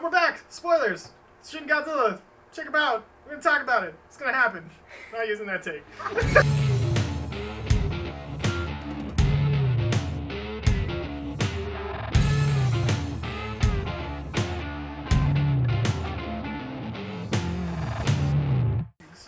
And we're back! Spoilers! Shin Godzilla! Check him out! We're gonna talk about it. It's gonna happen. Not using that take.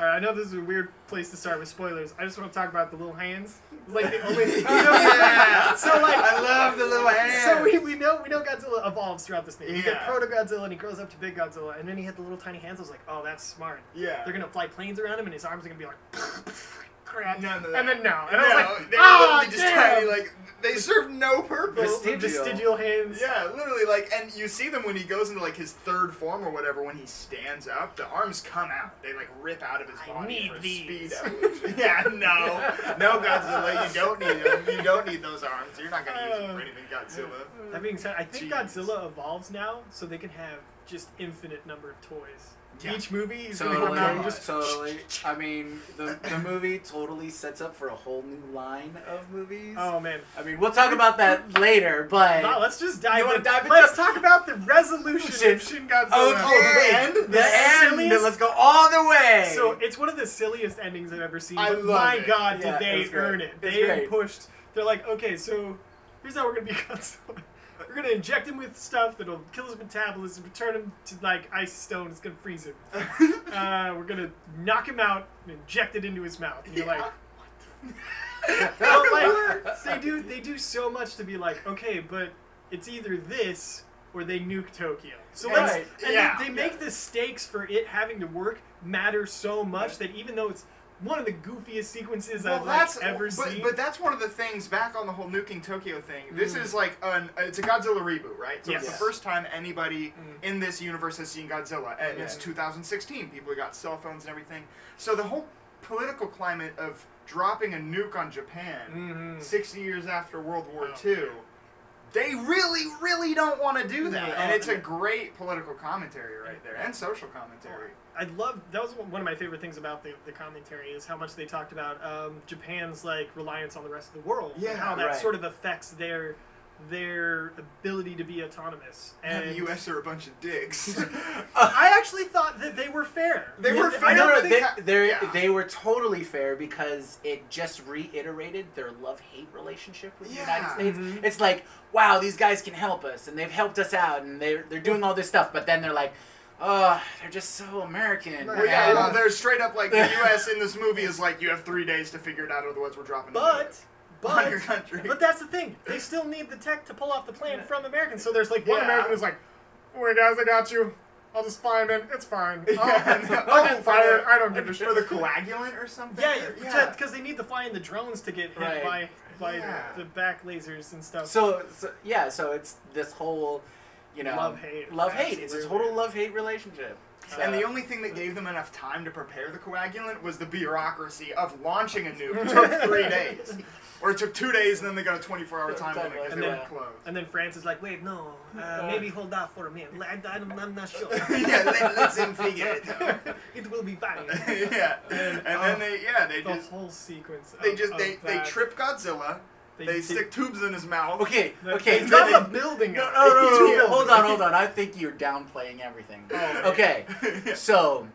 Alright, I know this is a weird place to start with spoilers. I just want to talk about the little hands. It's like the only... Yeah! So like... I love the little hands! So we know Godzilla evolves throughout this thing. You get Proto-Godzilla and he grows up to Big Godzilla, and then he had the little tiny hands. I was like, oh, that's smart. Yeah. They're gonna fly planes around him and his arms are gonna be like... crap. No. And then no. And I was like, they ah, were just tiny, like, they serve no purpose. Vestigial hands. Yeah, literally, like, and you see them when he goes into, like, his third form or whatever, when he stands up, the arms come out. They, like, rip out of his body for speed evolution. Yeah, no, Godzilla, you don't need them. You don't need those arms. You're not gonna use them for anything, Godzilla. That being said, I think Godzilla evolves now so they can have just infinite number of toys. Yeah. Each movie is going to come out and just... Totally. I mean, the movie totally sets up for a whole new line of movies. Oh, man. I mean, we'll talk about that later, but... No, let's just dive in. Let's talk about the resolution of Shin Godzilla. Okay. The end. Let's go all the way. So, it's one of the silliest endings I've ever seen. But my God, did they earn it. They pushed... They're like, okay, so here's how we're going to be Godzilla. We're gonna inject him with stuff that'll kill his metabolism, turn him to like ice stone. It's gonna freeze him. We're gonna knock him out and inject it into his mouth. And you're like, what the? But like, they do so much to be like, okay, but it's either this or they nuke Tokyo. So let's they make the stakes for it having to work matter so much that even though it's one of the goofiest sequences I've ever seen. But that's one of the things, back on the whole nuking Tokyo thing, this is like, it's a Godzilla reboot, right? So it's the first time anybody in this universe has seen Godzilla. And it's 2016, people got cell phones and everything. So the whole political climate of dropping a nuke on Japan 60 years after World War II, they really, really don't want to do that. And it's a great political commentary right there, and social commentary. That was one of my favorite things about the commentary is how much they talked about Japan's like reliance on the rest of the world, and how that sort of affects their ability to be autonomous. And the U.S. are a bunch of dicks. I actually thought that they were fair. They were fair. They were totally fair because it just reiterated their love-hate relationship with the United States. It's like, wow, these guys can help us, and they've helped us out, and they're doing all this stuff, but then they're like, oh, they're just so American. Well, they're straight up like, the U.S. in this movie is like, you have 3 days to figure it out, otherwise we're dropping on your country. But that's the thing. They still need the tech to pull off the plane from Americans. So there's like one American who's like, oh, wait, guys, I got you. I'll just fly him in. It's fine. I'll get fired. I don't give a shit. For the coagulant or something? Yeah, because they need to fly in the drones to get hit by the back lasers and stuff. So it's this whole... love-hate. It's a total love-hate relationship. And the only thing that gave them enough time to prepare the coagulant was the bureaucracy of launching a nuke. It took 3 days. Or it took 2 days, and then they got a 24-hour time limit because they were closed. And then France is like, wait, no, maybe hold off for a minute. I'm not sure. Let's him figure it out. It will be fine. And then they the whole sequence. They trip Godzilla. They stick tubes in his mouth. Okay. They build a building. No. Hold on. I think you're downplaying everything. Okay, so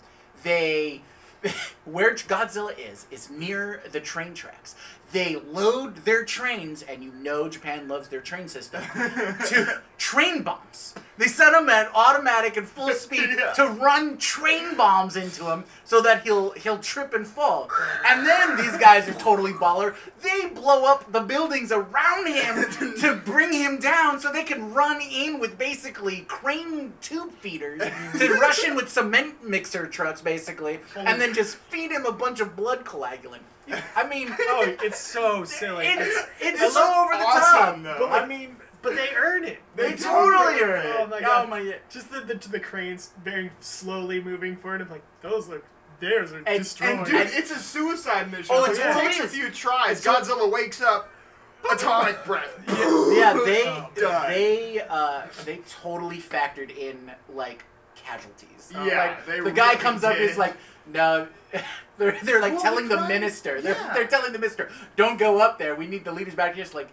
where Godzilla is near the train tracks. They load their trains, and you know Japan loves their train system, to train bombs. They set them at automatic and full speed to run train bombs into him so that he'll trip and fall. And then these guys are totally baller. They blow up the buildings around him to bring him down so they can run in with basically crane tube feeders to rush in with cement mixer trucks, basically, and then just feed him a bunch of blood coagulant. I mean, it's so silly. It's so over the top. Though. But they earn it. They totally earn it. Oh my God! Oh my God. Just the cranes very slowly moving forward. I'm like, those look. Theirs are destroyed. And dude, it's a suicide mission. Oh, it takes a few tries. Godzilla wakes up. Atomic breath. They totally factored in like casualties. The guy comes up and is like, no. They're like telling the minister. They're telling the minister, don't go up there. We need the leaders back here. It's like,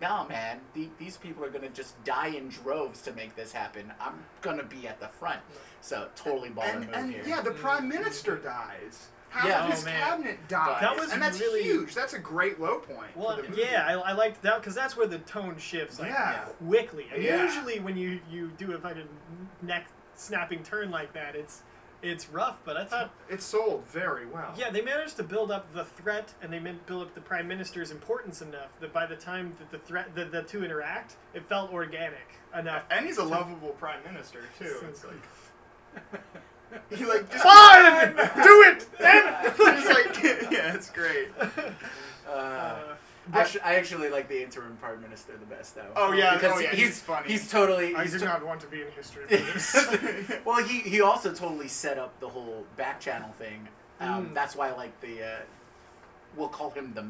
no, man, these people are gonna just die in droves to make this happen. I'm gonna be at the front. So totally baller move here. Yeah, the prime minister dies. Half of his cabinet dies. That was and that's really huge. That's a great low point. Well, yeah, I liked that because that's where the tone shifts quickly. And usually when you do a fucking neck snapping turn like that, it's rough. But I thought it sold very well. Yeah, they managed to build up the threat, and they build up the prime minister's importance enough that by the time that the two interact, it felt organic enough. And he's a lovable prime minister too. It's like. He like just fine, do it. He's like, yeah, it's great. I actually like the interim prime minister the best though. Oh yeah, because he's funny. He's totally. I do not want to be in history for this. Well, he also totally set up the whole back channel thing. That's why I like the. We'll call him the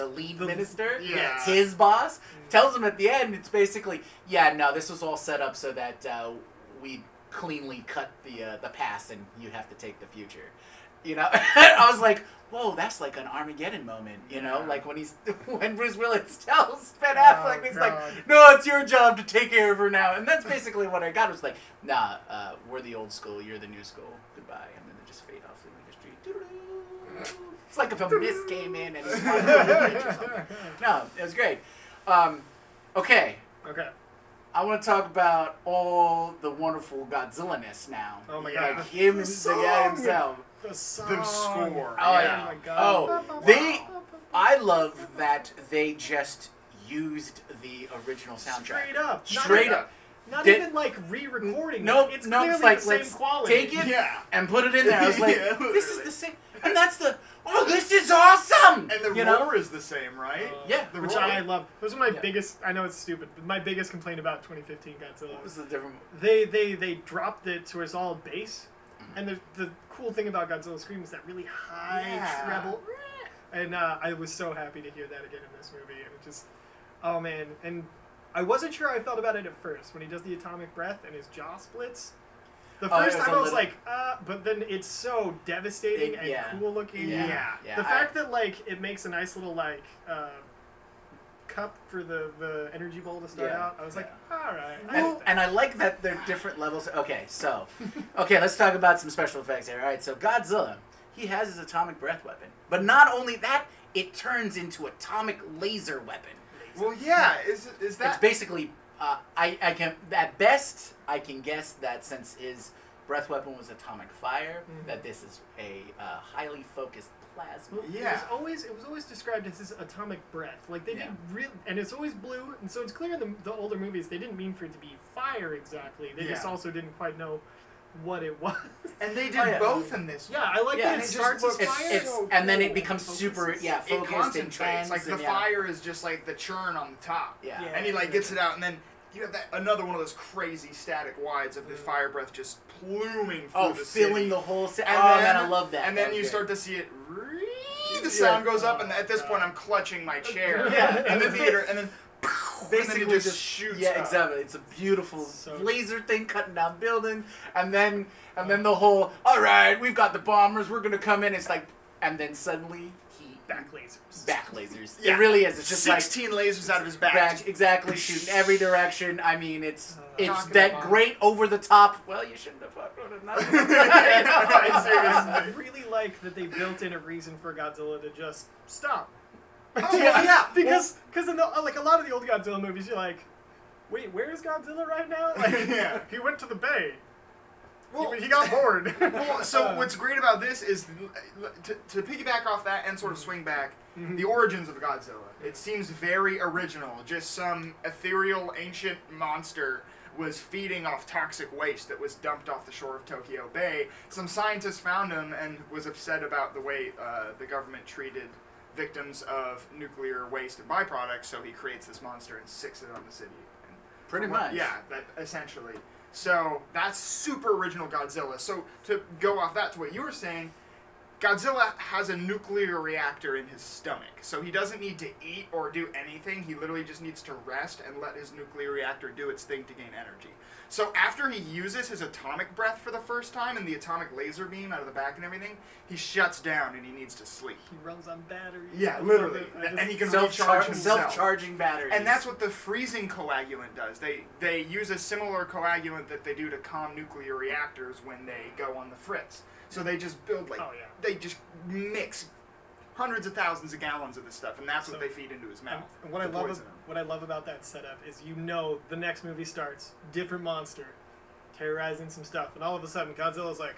lead minister. Yeah. His boss tells him at the end. It's basically, no, this was all set up so that we cleanly cut the past and you have to take the future. You know, I was like, whoa, that's like an Armageddon moment. You know, like when Bruce Willis tells Ben Affleck, he's like, no, it's your job to take care of her now. And that's basically what I got. It was like, nah, we're the old school, you're the new school. Goodbye. And then they just fade off in the history. It's like if a mist came in and it was or something. No, it was great. Okay. I want to talk about all the wonderful Godzilla-ness now. Oh my god. Like him, the guy himself. The score. Oh yeah. Oh my god. Oh, I love that they just used the original soundtrack. Straight up. Not even like re-recording. Nope. It's nope. clearly It's like, the same let's quality. take it and put it in there. I was like, this is the same. And that's this is awesome! And the roar is the same, right? Which I love. Those are my biggest, I know it's stupid, but my biggest complaint about 2015 Godzilla was they dropped it to where it's all bass. And the cool thing about Godzilla Scream is that really high treble. And I was so happy to hear that again in this movie. And it just, oh man. And I wasn't sure how I felt about it at first when he does the atomic breath and his jaw splits. The first time I was like, but then it's so devastating and cool looking. The fact that like it makes a nice little like cup for the energy bowl to start out, I was like, all right. And I like that they're different levels. Okay, so let's talk about some special effects here. All right, so Godzilla, he has his atomic breath weapon, but not only that, it turns into atomic laser weapon. Well, yeah, is that? It's basically. I can at best I can guess that since his breath weapon was atomic fire, that this is a highly focused plasma. Yeah, it was always described as his atomic breath. Like they did real, and it's always blue, and so it's clear in the older movies they didn't mean for it to be fire exactly. They just also didn't quite know what it was. And they did both in this. Yeah, I like that it starts as fire, and then it becomes super focused, intense. Like the fire is just like the churn on the top. And he like gets it out, and then you have another one of those crazy static wides of the fire breath just pluming through the city. Filling the whole city. Man, I love that. And then you start to see it. The sound goes up, and at this point, I'm clutching my chair in the theater, and then. Basically, and then it just shoots. Yeah, exactly. It's a beautiful laser thing cutting down buildings, and then the whole. All right, we've got the bombers. We're gonna come in. It's like, and then suddenly back lasers. Back lasers. Yeah. It really is. It's just 16 lasers out of his back. Exactly, shooting every direction. I mean, it's that great over the top. Well, you shouldn't have fucked with it. I really like that they built in a reason for Godzilla to just stop. Because in a lot of the old Godzilla movies, you're like, wait, where is Godzilla right now? Like, he went to the bay. Well, he got bored. So what's great about this is to piggyback off that and sort of swing back the origins of Godzilla. It seems very original. Just some ethereal ancient monster was feeding off toxic waste that was dumped off the shore of Tokyo Bay. Some scientists found him and was upset about the way the government treated victims of nuclear waste and byproducts, so he creates this monster and sicks it on the city. And pretty much. Yeah, that essentially. So that's super original Godzilla. So to go off that to what you were saying, Godzilla has a nuclear reactor in his stomach, so he doesn't need to eat or do anything. He literally just needs to rest and let his nuclear reactor do its thing to gain energy. So after he uses his atomic breath for the first time and the atomic laser beam out of the back and everything, he shuts down and he needs to sleep. He runs on batteries. Yeah, literally. And he can recharge himself. Self-charging batteries. And that's what the freezing coagulant does. They use a similar coagulant that they do to calm nuclear reactors when they go on the fritz. So they just build they just mix hundreds of thousands of gallons of this stuff, and that's what they feed into his mouth. And what I love about that setup is, you know, the next movie starts, different monster, terrorizing some stuff, and all of a sudden Godzilla's like,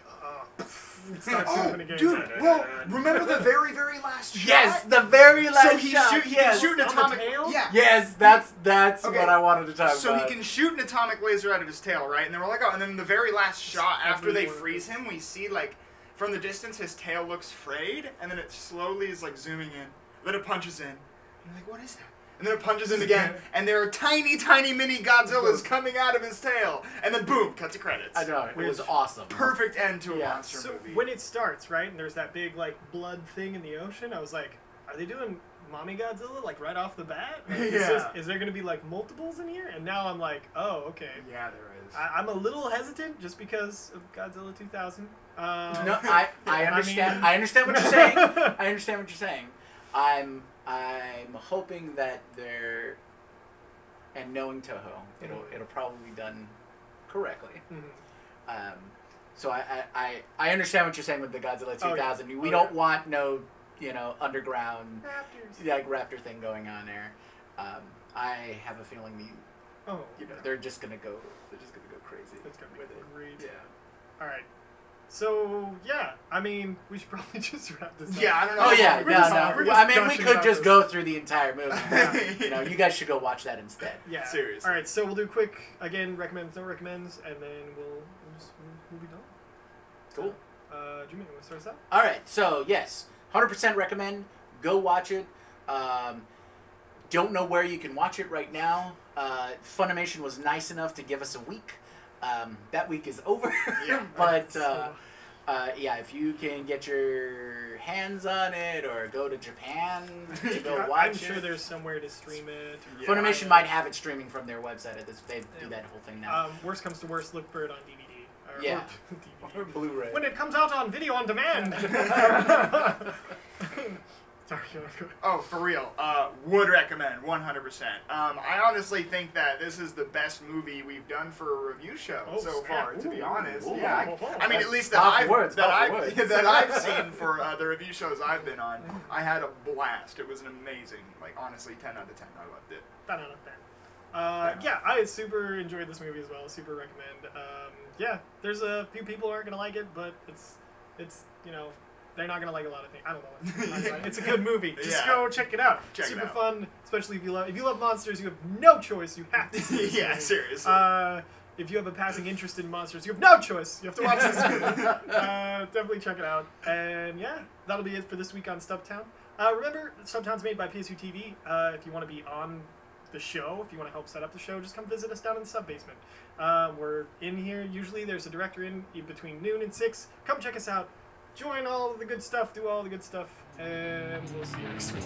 starts moving again. Dude, well, remember the very, very last shot? Yes, the very last shot. So he can shoot an atomic tail? Yeah. Yes, that's Okay. what I wanted to talk about. So he can shoot an atomic laser out of his tail, right? And then we're like, oh, and then the very last shot after they freeze him, we see like from the distance his tail looks frayed, and then it slowly is like zooming in. Then it punches in. And you're like, what is that? And then it punches in again, and there are tiny, tiny mini Godzillas coming out of his tail. And then boom, cut to credits. I know, it was awesome. Perfect end to a monster movie. So when it starts, right, and there's that big like blood thing in the ocean, I was like, are they doing Mommy Godzilla like right off the bat? Like, is there going to be like multiples in here? And now I'm like, oh, okay. Yeah, there is. I'm a little hesitant just because of Godzilla 2000. No, I understand. I understand what you're saying. I understand what you're saying. I'm hoping that they're, and knowing Toho, it'll probably be done correctly. Mm-hmm. So I understand what you're saying with the Godzilla 2000. We don't want no, underground raptor thing going on there. I have a feeling they're just gonna go crazy. It's gonna be great. Yeah. All right. So yeah, I mean, we should probably just wrap this up. Yeah, I don't know. Oh yeah, no. I mean, we could just go through the entire movie. You guys should go watch that instead. Yeah. Seriously. All right, so we'll do quick recommends, no recommends, and then we'll be done. Cool. Jimmy, you want to start us out? All right, so yes, 100% recommend. Go watch it. Don't know where you can watch it right now. Funimation was nice enough to give us a week. That week is over. Yeah. But if you can get your hands on it or go to Japan to go watch it. I'm sure there's somewhere to stream it. Funimation might have it streaming from their website. They do that whole thing now. Worst comes to worst, look for it on DVD. Yeah. Or Or Blu-ray. when it comes out on video on demand. Sorry, Oh, for real. Would recommend, 100%. I honestly think that this is the best movie we've done for a review show so far, to be honest. Yeah, I mean, at least that I've seen for the review shows I've been on. I had a blast. It was an amazing, honestly, 10 out of 10. I loved it. 10 out of 10. Yeah, I super enjoyed this movie as well. Super recommend. Yeah, there's a few people who aren't gonna like it, but it's they're not gonna like a lot of things. I don't know. It's a good movie. Just go check it out. Super fun, especially if you love monsters. You have no choice. You have to see this movie. Seriously. If you have a passing interest in monsters, you have no choice. You have to watch this movie. Definitely check it out. And yeah, that'll be it for this week on Stubtown. Remember, Stubtown's made by PSU TV. If you want to be on the show, if you want to help set up the show, just come visit us down in the sub-basement. We're in here. Usually there's a director in between noon and 6. Come check us out. Join all of the good stuff. Do all the good stuff. And we'll see you next week.